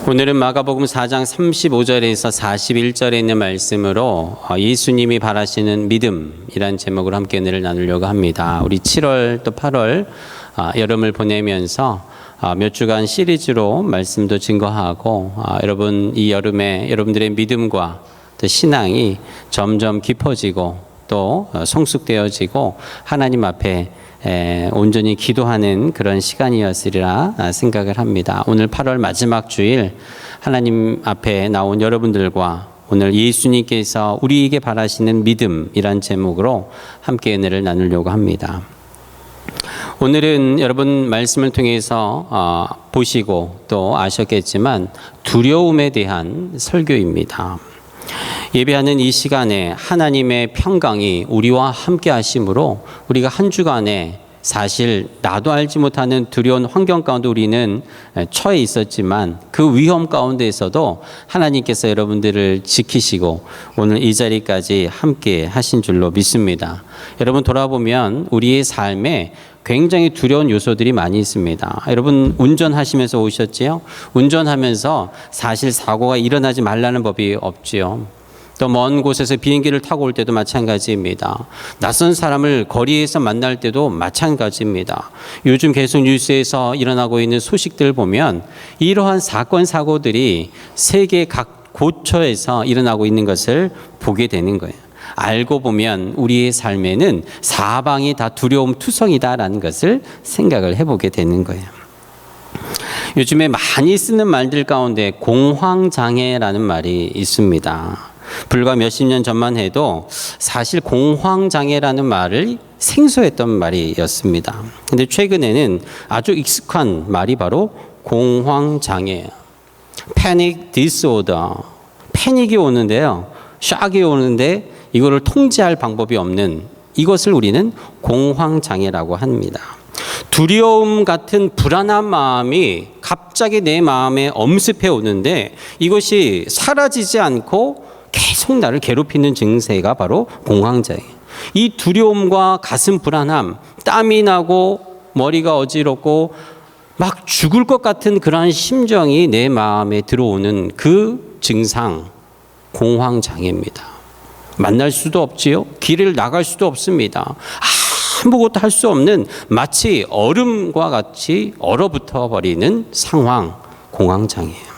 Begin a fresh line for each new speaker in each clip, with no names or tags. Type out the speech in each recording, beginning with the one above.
오늘은 마가복음 4장 35절에서 41절에 있는 말씀으로 예수님이 바라시는 믿음이란 제목으로 함께 은혜를 나누려고 합니다. 우리 7월 또 8월 여름을 보내면서 몇 주간 시리즈로 말씀도 증거하고 여러분 이 여름에 여러분들의 믿음과 또 신앙이 점점 깊어지고 또 성숙되어지고 하나님 앞에 온전히 기도하는 그런 시간이었으리라 생각을 합니다. 오늘 8월 마지막 주일 하나님 앞에 나온 여러분들과 오늘 예수님께서 우리에게 바라시는 믿음이란 제목으로 함께 은혜를 나누려고 합니다. 오늘은 여러분 말씀을 통해서 보시고 또 아셨겠지만 두려움에 대한 설교입니다. 예배하는 이 시간에 하나님의 평강이 우리와 함께 하심으로 우리가 한 주간에 사실 나도 알지 못하는 두려운 환경 가운데 우리는 처해 있었지만 그 위험 가운데에서도 하나님께서 여러분들을 지키시고 오늘 이 자리까지 함께 하신 줄로 믿습니다. 여러분 돌아보면 우리의 삶에 굉장히 두려운 요소들이 많이 있습니다. 여러분 운전하시면서 오셨지요? 운전하면서 사실 사고가 일어나지 말라는 법이 없지요. 또 먼 곳에서 비행기를 타고 올 때도 마찬가지입니다. 낯선 사람을 거리에서 만날 때도 마찬가지입니다. 요즘 계속 뉴스에서 일어나고 있는 소식들 보면 이러한 사건 사고들이 세계 각 곳처에서 일어나고 있는 것을 보게 되는 거예요. 알고 보면 우리의 삶에는 사방이 다 두려움 투성이다라는 것을 생각을 해보게 되는 거예요. 요즘에 많이 쓰는 말들 가운데 공황장애라는 말이 있습니다. 불과 몇십 년 전만 해도 사실 공황장애라는 말을 생소했던 말이었습니다. 근데 최근에는 아주 익숙한 말이 바로 공황장애예요. 패닉 디스오더. 패닉이 오는데요. 샥이 오는데 이거를 통제할 방법이 없는 이것을 우리는 공황장애라고 합니다. 두려움 같은 불안한 마음이 갑자기 내 마음에 엄습해 오는데 이것이 사라지지 않고 계속 나를 괴롭히는 증세가 바로 공황장애. 이 두려움과 가슴 불안함, 땀이 나고 머리가 어지럽고 막 죽을 것 같은 그러한 심정이 내 마음에 들어오는 그 증상, 공황장애입니다. 만날 수도 없지요. 길을 나갈 수도 없습니다. 아무것도 할 수 없는 마치 얼음과 같이 얼어붙어 버리는 상황, 공황장애예요.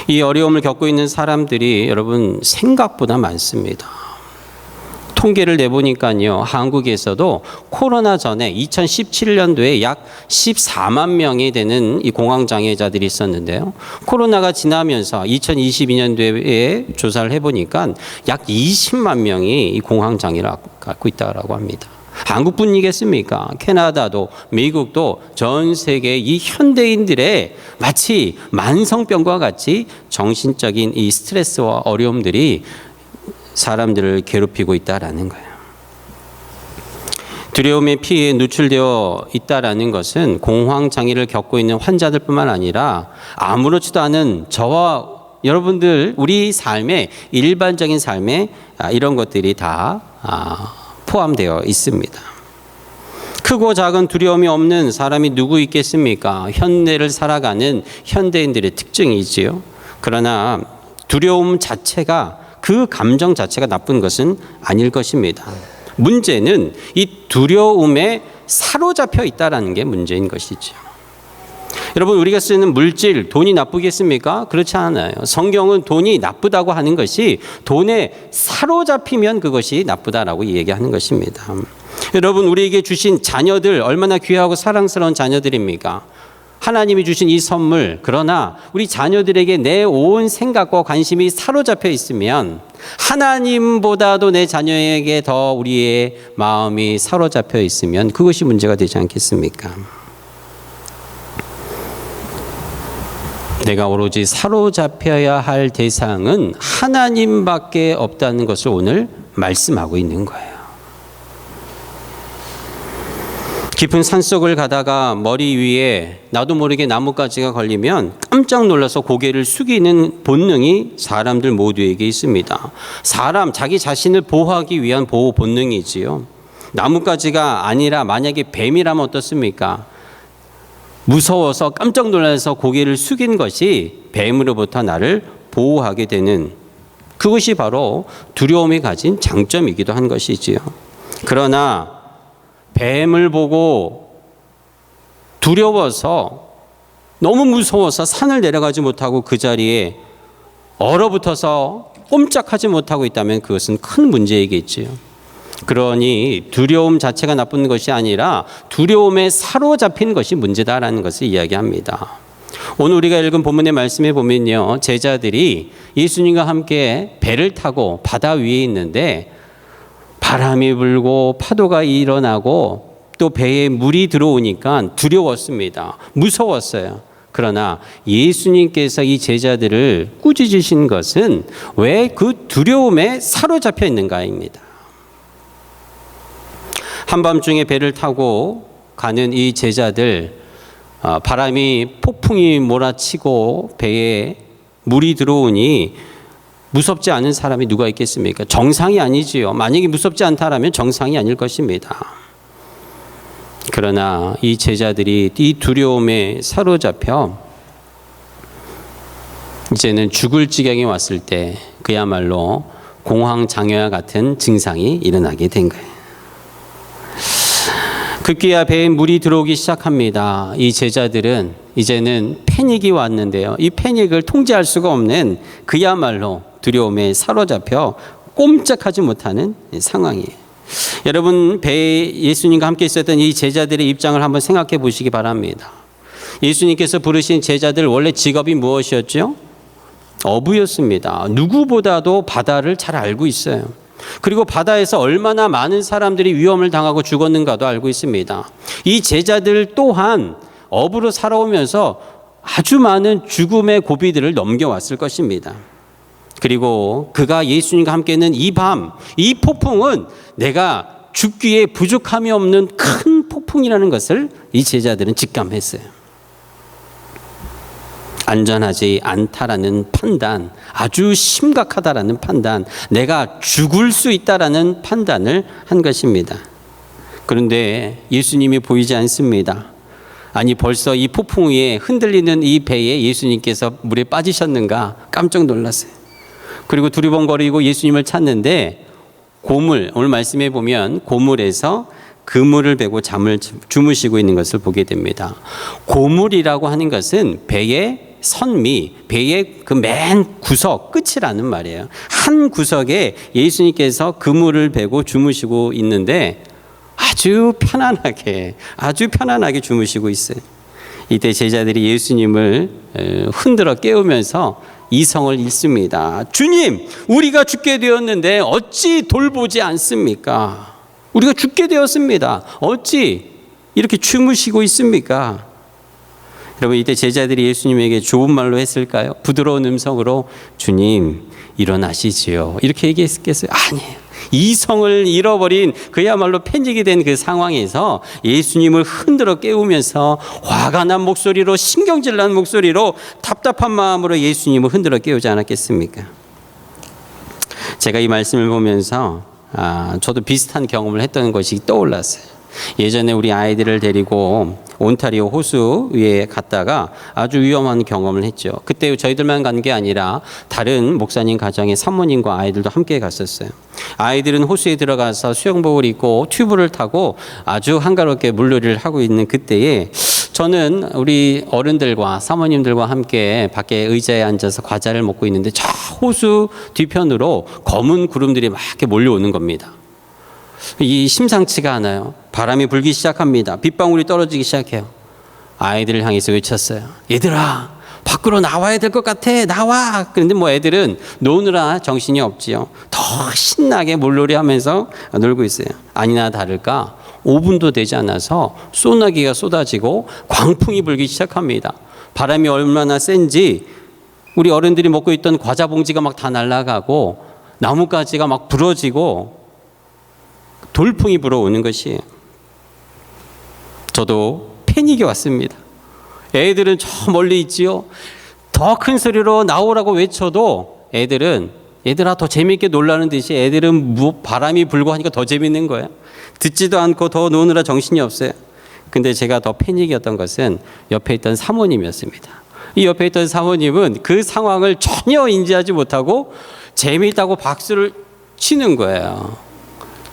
이 어려움을 겪고 있는 사람들이 여러분 생각보다 많습니다. 통계를 내보니까요, 한국에서도 코로나 전에 2017년도에 약 14만 명이 되는 이 공황장애자들이 있었는데요. 코로나가 지나면서 2022년도에 조사를 해보니까 약 20만 명이 이 공황장애를 갖고 있다고 합니다. 한국뿐이겠습니까? 캐나다도 미국도 전 세계 이 현대인들의 마치 만성병과 같이 정신적인 이 스트레스와 어려움들이 사람들을 괴롭히고 있다라는 거예요. 두려움의 피해에 노출되어 있다라는 것은 공황장애를 겪고 있는 환자들뿐만 아니라 아무렇지도 않은 저와 여러분들 우리 삶의 일반적인 삶에 이런 것들이 다 포함되어 있습니다. 크고 작은 두려움이 없는 사람이 누구 있겠습니까? 현대를 살아가는 현대인들의 특징이지요. 그러나 두려움 자체가 그 감정 자체가 나쁜 것은 아닐 것입니다. 문제는 이 두려움에 사로잡혀 있다는 게 문제인 것이죠. 여러분 우리가 쓰는 물질, 돈이 나쁘겠습니까? 그렇지 않아요. 성경은 돈이 나쁘다고 하는 것이 돈에 사로잡히면 그것이 나쁘다라고 얘기하는 것입니다. 여러분 우리에게 주신 자녀들 얼마나 귀하고 사랑스러운 자녀들입니까? 하나님이 주신 이 선물, 그러나 우리 자녀들에게 내 온 생각과 관심이 사로잡혀 있으면 하나님보다도 내 자녀에게 더 우리의 마음이 사로잡혀 있으면 그것이 문제가 되지 않겠습니까? 내가 오로지 사로잡혀야 할 대상은 하나님밖에 없다는 것을 오늘 말씀하고 있는 거예요. 깊은 산속을 가다가 머리 위에 나도 모르게 나뭇가지가 걸리면 깜짝 놀라서 고개를 숙이는 본능이 사람들 모두에게 있습니다. 사람 자기 자신을 보호하기 위한 보호 본능이지요. 나뭇가지가 아니라 만약에 뱀이라면 어떻습니까? 무서워서 깜짝 놀라서 고개를 숙인 것이 뱀으로부터 나를 보호하게 되는, 그것이 바로 두려움이 가진 장점이기도 한 것이지요. 그러나 뱀을 보고 두려워서, 너무 무서워서 산을 내려가지 못하고 그 자리에 얼어붙어서 꼼짝하지 못하고 있다면 그것은 큰 문제이겠지요. 그러니 두려움 자체가 나쁜 것이 아니라 두려움에 사로잡힌 것이 문제다라는 것을 이야기합니다. 오늘 우리가 읽은 본문의 말씀에 보면요, 제자들이 예수님과 함께 배를 타고 바다 위에 있는데 바람이 불고 파도가 일어나고 또 배에 물이 들어오니까 두려웠습니다. 무서웠어요. 그러나 예수님께서 이 제자들을 꾸짖으신 것은 왜 그 두려움에 사로잡혀 있는가입니다. 한밤중에 배를 타고 가는 이 제자들, 바람이 폭풍이 몰아치고 배에 물이 들어오니 무섭지 않은 사람이 누가 있겠습니까? 정상이 아니지요. 만약에 무섭지 않다라면 정상이 아닐 것입니다. 그러나 이 제자들이 이 두려움에 사로잡혀 이제는 죽을 지경에 왔을 때 그야말로 공황장애와 같은 증상이 일어나게 된 거예요. 급기야 배에 물이 들어오기 시작합니다. 이 제자들은 이제는 패닉이 왔는데요, 이 패닉을 통제할 수가 없는 그야말로 두려움에 사로잡혀 꼼짝하지 못하는 상황이에요. 여러분, 배에 예수님과 함께 있었던 이 제자들의 입장을 한번 생각해 보시기 바랍니다. 예수님께서 부르신 제자들 원래 직업이 무엇이었죠? 어부였습니다. 누구보다도 바다를 잘 알고 있어요. 그리고 바다에서 얼마나 많은 사람들이 위험을 당하고 죽었는가도 알고 있습니다. 이 제자들 또한 어부로 살아오면서 아주 많은 죽음의 고비들을 넘겨왔을 것입니다. 그리고 그가 예수님과 함께 있는 이 밤, 이 폭풍은 내가 죽기에 부족함이 없는 큰 폭풍이라는 것을 이 제자들은 직감했어요. 안전하지 않다라는 판단, 아주 심각하다라는 판단, 내가 죽을 수 있다라는 판단을 한 것입니다. 그런데 예수님이 보이지 않습니다. 아니, 벌써 이 폭풍 위에 흔들리는 이 배에 예수님께서 물에 빠지셨는가 깜짝 놀랐어요. 그리고 두리번거리고 예수님을 찾는데 고물, 오늘 말씀해 보면 고물에서 그물을 베고 잠을 주무시고 있는 것을 보게 됩니다. 고물이라고 하는 것은 배의 선미, 배의 그 맨 구석, 끝이라는 말이에요. 한 구석에 예수님께서 그물을 베고 주무시고 있는데 아주 편안하게 주무시고 있어요. 이때 제자들이 예수님을 흔들어 깨우면서 이성을 잃습니다. 주님, 우리가 죽게 되었는데 어찌 돌보지 않습니까? 우리가 죽게 되었습니다. 어찌 이렇게 주무시고 있습니까? 여러분, 이때 제자들이 예수님에게 좁은 말로 했을까요? 부드러운 음성으로 주님 일어나시지요, 이렇게 얘기했겠어요? 아니에요. 이성을 잃어버린 그야말로 패닉이 된 그 상황에서 예수님을 흔들어 깨우면서 화가 난 목소리로, 신경질 난 목소리로, 답답한 마음으로 예수님을 흔들어 깨우지 않았겠습니까? 제가 이 말씀을 보면서 저도 비슷한 경험을 했던 것이 떠올랐어요. 예전에 우리 아이들을 데리고 온타리오 호수 위에 갔다가 아주 위험한 경험을 했죠. 그때 저희들만 간 게 아니라 다른 목사님 가정의 사모님과 아이들도 함께 갔었어요. 아이들은 호수에 들어가서 수영복을 입고 튜브를 타고 아주 한가롭게 물놀이를 하고 있는 그때에 저는 우리 어른들과 사모님들과 함께 밖에 의자에 앉아서 과자를 먹고 있는데 저 호수 뒤편으로 검은 구름들이 막 이렇게 몰려오는 겁니다. 이 심상치가 않아요. 바람이 불기 시작합니다. 빗방울이 떨어지기 시작해요. 아이들을 향해서 외쳤어요. 얘들아, 밖으로 나와야 될 것 같아. 나와. 그런데 뭐 애들은 노느라 정신이 없지요. 더 신나게 물놀이 하면서 놀고 있어요. 아니나 다를까 5분도 되지 않아서 소나기가 쏟아지고 광풍이 불기 시작합니다. 바람이 얼마나 센지 우리 어른들이 먹고 있던 과자 봉지가 막 다 날아가고 나뭇가지가 막 부러지고 돌풍이 불어오는 것이에요. 저도 패닉이 왔습니다. 애들은 저 멀리 있지요. 더 큰 소리로 나오라고 외쳐도 애들은 얘들아 더 재미있게 놀라는 듯이 애들은 바람이 불고 하니까 더 재밌는 거예요. 듣지도 않고 더 노느라 정신이 없어요. 근데 제가 더 패닉이었던 것은 옆에 있던 사모님이었습니다. 이 옆에 있던 사모님은 그 상황을 전혀 인지하지 못하고 재미있다고 박수를 치는 거예요.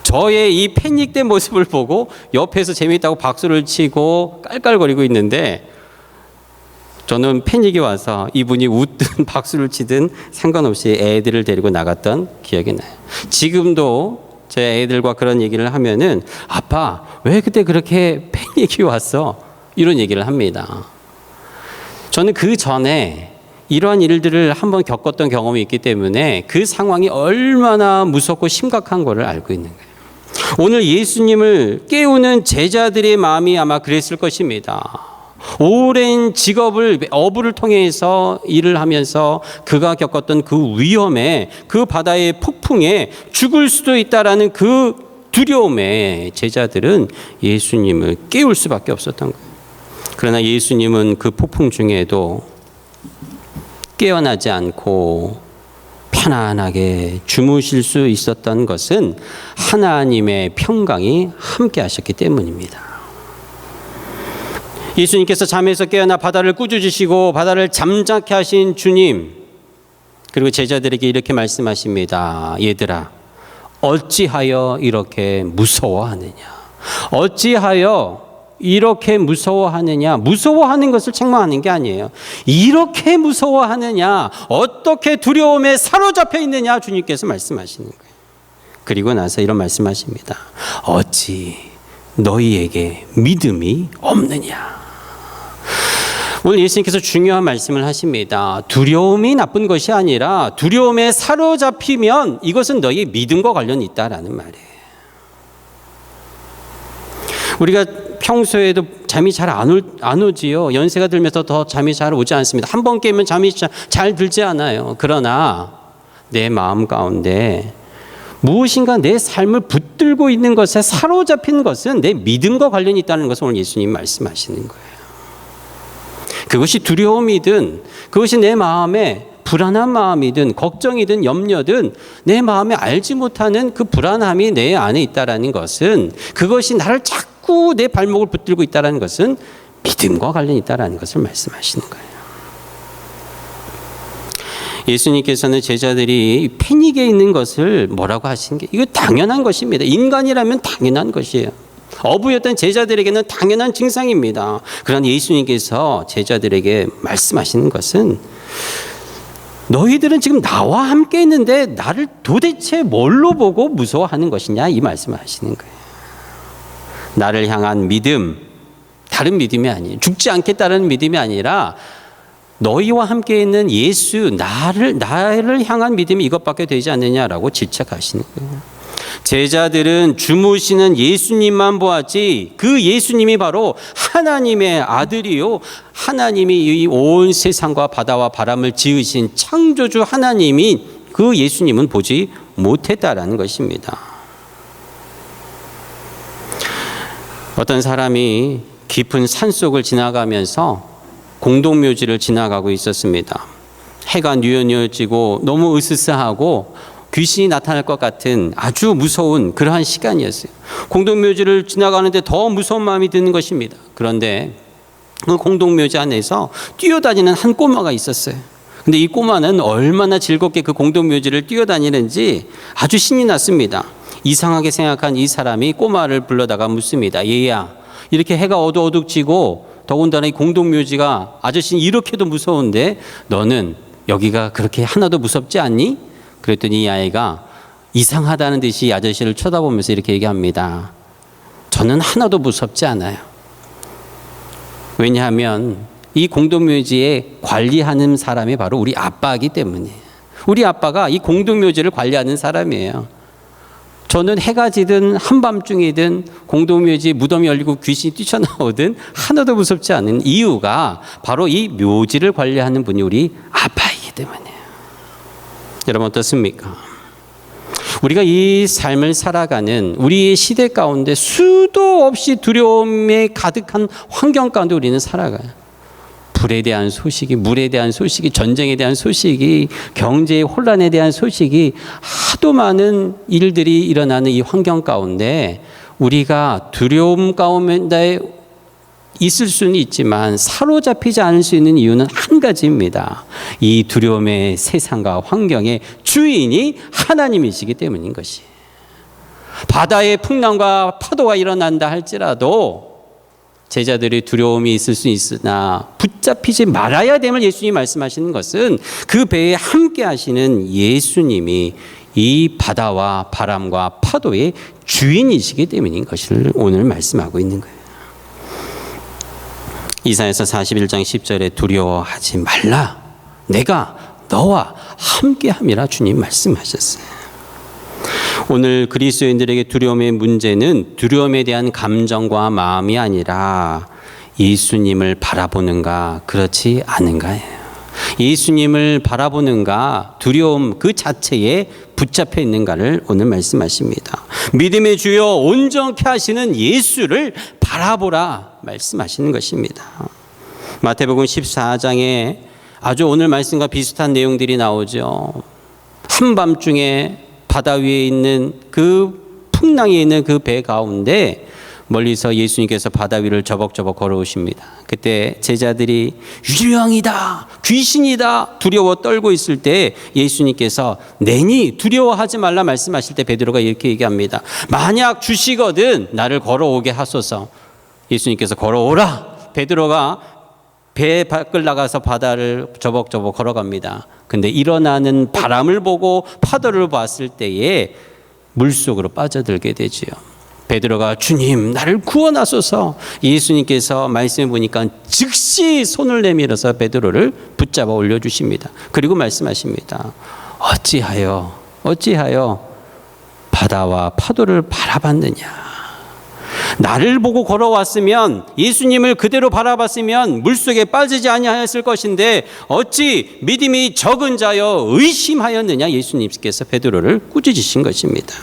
저의 이 패닉된 모습을 보고 옆에서 재미있다고 박수를 치고 깔깔거리고 있는데 저는 패닉이 와서 이분이 웃든 박수를 치든 상관없이 애들을 데리고 나갔던 기억이 나요. 지금도 제 애들과 그런 얘기를 하면은 아빠 왜 그때 그렇게 패닉이 왔어? 이런 얘기를 합니다. 저는 그 전에 이러한 일들을 한번 겪었던 경험이 있기 때문에 그 상황이 얼마나 무섭고 심각한 거를 알고 있는 거예요. 오늘 예수님을 깨우는 제자들의 마음이 아마 그랬을 것입니다. 오랜 직업을 어부를 통해서 일을 하면서 그가 겪었던 그 위험에, 그 바다의 폭풍에 죽을 수도 있다라는 그 두려움에 제자들은 예수님을 깨울 수밖에 없었던 거예요. 그러나 예수님은 그 폭풍 중에도 깨어나지 않고 편안하게 주무실 수 있었던 것은 하나님의 평강이 함께 하셨기 때문입니다. 예수님께서 잠에서 깨어나 바다를 꾸짖으시고 바다를 잠잠케 하신 주님, 그리고 제자들에게 이렇게 말씀하십니다. 얘들아, 어찌하여 이렇게 무서워하느냐? 어찌하여 이렇게 무서워하느냐? 무서워하는 것을 책망하는 게 아니에요. 이렇게 무서워하느냐? 어떻게 두려움에 사로잡혀 있느냐? 주님께서 말씀하시는 거예요. 그리고 나서 이런 말씀하십니다. 어찌 너희에게 믿음이 없느냐? 오늘 예수님께서 중요한 말씀을 하십니다. 두려움이 나쁜 것이 아니라 두려움에 사로잡히면 이것은 너희 믿음과 관련이 있다라는 말이에요. 우리가 평소에도 잠이 잘 안 오지요. 연세가 들면서 더 잠이 잘 오지 않습니다. 한 번 깨면 잠이 잘 들지 않아요. 그러나 내 마음 가운데 무엇인가 내 삶을 붙들고 있는 것에 사로잡힌 것은 내 믿음과 관련이 있다는 것을 오늘 예수님 말씀하시는 거예요. 그것이 두려움이든 그것이 내 마음에 불안한 마음이든 걱정이든 염려든 내 마음에 알지 못하는 그 불안함이 내 안에 있다는 것은, 그것이 나를 자꾸 내 발목을 붙들고 있다는 것은 믿음과 관련이 있다는 것을 말씀하시는 거예요. 예수님께서는 제자들이 패닉에 있는 것을 뭐라고 하신 게, 이거 당연한 것입니다. 인간이라면 당연한 것이에요. 어부였던 제자들에게는 당연한 증상입니다. 그러나 예수님께서 제자들에게 말씀하시는 것은, 너희들은 지금 나와 함께 있는데 나를 도대체 뭘로 보고 무서워하는 것이냐, 이 말씀을 하시는 거예요. 나를 향한 믿음, 다른 믿음이 아니에요. 죽지 않겠다는 믿음이 아니라 너희와 함께 있는 예수, 나를 향한 믿음이 이것밖에 되지 않느냐라고 질책하시는 거예요. 제자들은 주무시는 예수님만 보았지, 그 예수님이 바로 하나님의 아들이요, 하나님이 이 온 세상과 바다와 바람을 지으신 창조주 하나님이, 그 예수님은 보지 못했다라는 것입니다. 어떤 사람이 깊은 산속을 지나가면서 공동묘지를 지나가고 있었습니다. 해가 뉘어지고 너무 으스스하고 귀신이 나타날 것 같은 아주 무서운 그러한 시간이었어요. 공동묘지를 지나가는데 더 무서운 마음이 드는 것입니다. 그런데 그 공동묘지 안에서 뛰어다니는 한 꼬마가 있었어요. 근데 이 꼬마는 얼마나 즐겁게 그 공동묘지를 뛰어다니는지 아주 신이 났습니다. 이상하게 생각한 이 사람이 꼬마를 불러다가 묻습니다. 얘야, 이렇게 해가 어두어둑지고 더군다나 이 공동묘지가 아저씨는 이렇게도 무서운데 너는 여기가 그렇게 하나도 무섭지 않니? 그랬더니 이 아이가 이상하다는 듯이 아저씨를 쳐다보면서 이렇게 얘기합니다. 저는 하나도 무섭지 않아요. 왜냐하면 이 공동묘지에 관리하는 사람이 바로 우리 아빠이기 때문이에요. 우리 아빠가 이 공동묘지를 관리하는 사람이에요. 저는 해가 지든 한밤중이든 공동묘지 무덤이 열리고 귀신이 뛰쳐나오든 하나도 무섭지 않은 이유가 바로 이 묘지를 관리하는 분이 우리 아빠이기 때문이에요. 여러분 어떻습니까? 우리가 이 삶을 살아가는 우리의 시대 가운데 수도 없이 두려움에 가득한 환경 가운데 우리는 살아가요. 불에 대한 소식이, 물에 대한 소식이, 전쟁에 대한 소식이, 경제의 혼란에 대한 소식이, 하도 많은 일들이 일어나는 이 환경 가운데 우리가 두려움 가운데 있을 수는 있지만 사로잡히지 않을 수 있는 이유는 한 가지입니다. 이 두려움의 세상과 환경의 주인이 하나님이시기 때문인 것이. 바다의 풍랑과 파도가 일어난다 할지라도 제자들이 두려움이 있을 수 있으나 붙잡히지 말아야 됨을 예수님이 말씀하시는 것은 그 배에 함께 하시는 예수님이 이 바다와 바람과 파도의 주인이시기 때문인 것을 오늘 말씀하고 있는 거예요. 이사야서 41장 10절에 두려워하지 말라. 내가 너와 함께함이라 주님 말씀하셨어요. 오늘 그리스도인들에게 두려움의 문제는 두려움에 대한 감정과 마음이 아니라 예수님을 바라보는가 그렇지 않은가예요. 예수님을 바라보는가 두려움 그 자체에 붙잡혀 있는가를 오늘 말씀하십니다. 믿음의 주여 온전케 하시는 예수를 바라보라 말씀하시는 것입니다. 마태복음 14장에 아주 오늘 말씀과 비슷한 내용들이 나오죠. 한밤중에 바다 위에 있는 그 풍랑에 있는 그 배 가운데 멀리서 예수님께서 바다 위를 저벅저벅 걸어오십니다. 그때 제자들이 유령이다, 귀신이다 두려워 떨고 있을 때 예수님께서 내니 두려워하지 말라 말씀하실 때 베드로가 이렇게 얘기합니다. 만약 주시거든 나를 걸어오게 하소서. 예수님께서 걸어오라. 베드로가 배 밖을 나가서 바다를 저벅저벅 걸어갑니다. 근데 일어나는 바람을 보고 파도를 봤을 때에 물속으로 빠져들게 되지요. 베드로가 주님 나를 구원하소서. 예수님께서 말씀해 보니까 즉시 손을 내밀어서 베드로를 붙잡아 올려주십니다. 그리고 말씀하십니다. 어찌하여 바다와 파도를 바라봤느냐. 나를 보고 걸어왔으면 예수님을 그대로 바라봤으면 물속에 빠지지 아니하였을 것인데 어찌 믿음이 적은 자여 의심하였느냐. 예수님께서 베드로를 꾸짖으신 것입니다.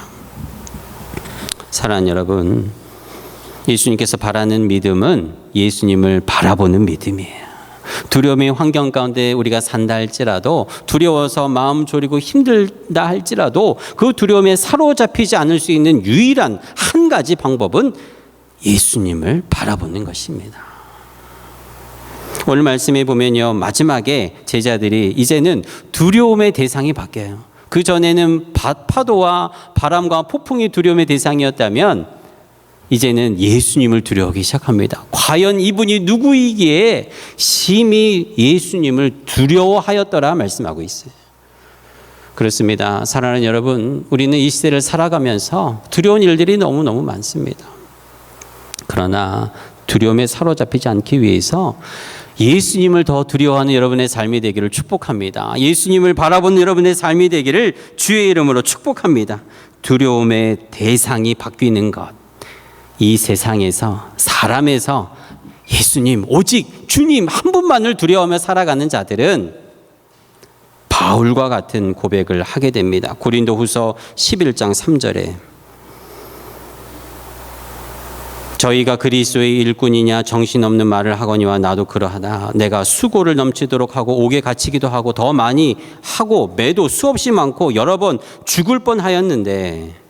사랑하는 여러분, 예수님께서 바라는 믿음은 예수님을 바라보는 믿음이에요. 두려움의 환경 가운데 우리가 산다 할지라도 두려워서 마음 졸이고 힘들다 할지라도 그 두려움에 사로잡히지 않을 수 있는 유일한 한 가지 방법은 예수님을 바라보는 것입니다. 오늘 말씀에 보면요, 마지막에 제자들이 이제는 두려움의 대상이 바뀌어요. 그 전에는 파도와 바람과 폭풍이 두려움의 대상이었다면 이제는 예수님을 두려워하기 시작합니다. 과연 이분이 누구이기에 심히 예수님을 두려워하였더라 말씀하고 있어요. 그렇습니다. 사랑하는 여러분, 우리는 이 시대를 살아가면서 두려운 일들이 너무너무 많습니다. 그러나 두려움에 사로잡히지 않기 위해서 예수님을 더 두려워하는 여러분의 삶이 되기를 축복합니다. 예수님을 바라보는 여러분의 삶이 되기를 주의 이름으로 축복합니다. 두려움의 대상이 바뀌는 것. 이 세상에서 사람에서 예수님 오직 주님 한 분만을 두려워하며 살아가는 자들은 바울과 같은 고백을 하게 됩니다. 고린도후서 11장 3절에 저희가 그리스도의 일꾼이냐 정신없는 말을 하거니와 나도 그러하다. 내가 수고를 넘치도록 하고 옥에 갇히기도 하고 더 많이 하고 매도 수없이 많고 여러 번 죽을 뻔하였는데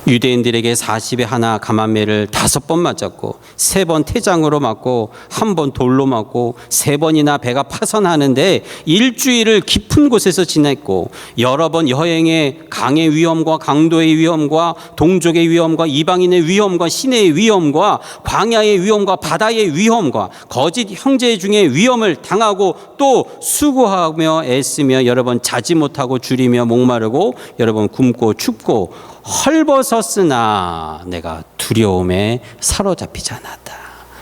유대인들에게 40에 하나 감한매를 5번 맞았고 3번 태장으로 맞고 1번 돌로 맞고 3번이나 배가 파선하는데 일주일을 깊은 곳에서 지냈고 여러 번 여행에 강의 위험과 강도의 위험과 동족의 위험과 이방인의 위험과 시내의 위험과 광야의 위험과 바다의 위험과 거짓 형제 중에 위험을 당하고 또 수고하며 애쓰며 여러 번 자지 못하고 줄이며 목마르고 여러 번 굶고 춥고 헐벗었으나 내가 두려움에 사로잡히지 않았다.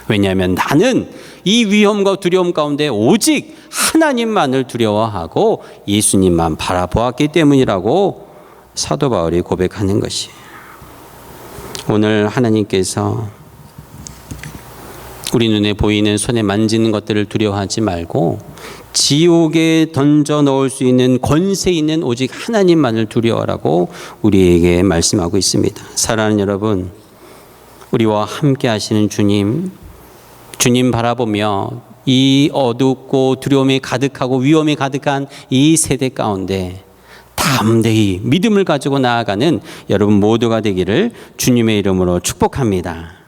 왜냐하면 나는 이 위험과 두려움 가운데 오직 하나님만을 두려워하고 예수님만 바라보았기 때문이라고 사도 바울이 고백하는 것이. 오늘 하나님께서 우리 눈에 보이는 손에 만지는 것들을 두려워하지 말고 지옥에 던져 넣을 수 있는 권세 있는 오직 하나님만을 두려워하라고 우리에게 말씀하고 있습니다. 사랑하는 여러분, 우리와 함께 하시는 주님 바라보며 이 어둡고 두려움이 가득하고 위험이 가득한 이 세대 가운데 담대히 믿음을 가지고 나아가는 여러분 모두가 되기를 주님의 이름으로 축복합니다.